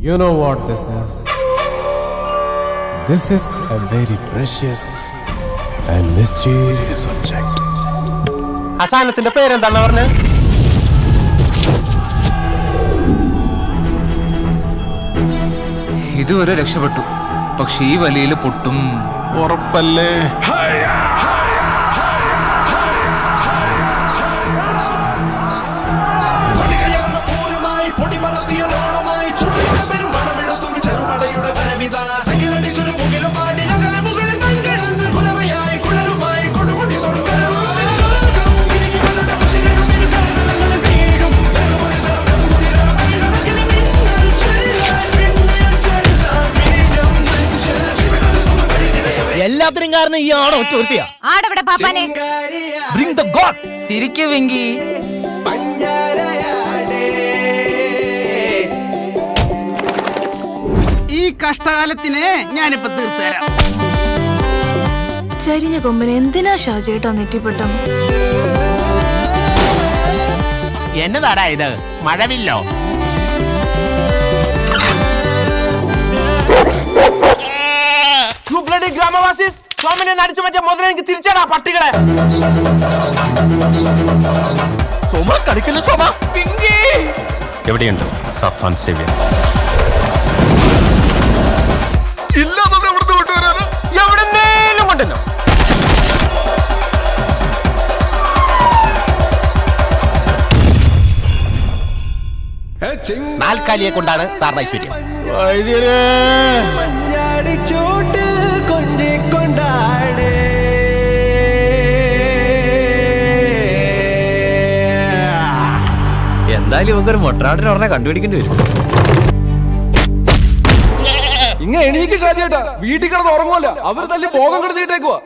You know what this is? This is a very precious and mysterious subject. അസാനത്തിന്റെ പേരെന്താന്ന് പറഞ്ഞ? ഇതുവരെ രക്ഷപ്പെട്ടു, പക്ഷെ ഈ വലിയില് പൊട്ടും. ഉറപ്പല്ലേ? എല്ലാത്തിനും കാരണം ഈ ആടോ ചോർത്തിയാ. ആടവിടെ പാപ്പാനെ. Bring the god. ചിരിക്കു വെങ്കി. ഈ കഷ്ടകാലത്തിന് ഞാനിപ്പോ തീർത്തുതരാം. ചരിഞ്ഞ കൊമ്പന് എന്തിനാ ഷാജേട്ടാ നെറ്റിപ്പട്ടം? എന്നതാടാ ഇത്? മഴവില്ലോ? ഗ്രാമവാസീസ് സോമനെ നടിച്ചു മറ്റേ മുതല എനിക്ക് തിരിച്ചാടാ പട്ടികളെ. സോമ കളിക്കല്ലോ സോമ. എവിടെയുണ്ട് സഫാൻ സേവ്യൻ? എവിടെന്നേലും കൊണ്ടല്ലോ. നാൽക്കാലിയെ കൊണ്ടാണ് സാറിന് ഐശ്വര്യം. എന്തായാലും ഇവക്കൊരു മൊട്ടനാടിനെ ഉടനെ കണ്ടുപിടിക്കേണ്ടി വരും. ഇങ്ങനെ എണീക്ക് ഷാജിയേട്ടാ, വീട്ടിൽ കിടന്ന് ഉറങ്ങുമല്ല, അവർ തല്ലി ബോധം കെടുത്തിട്ടേക്കുവാ.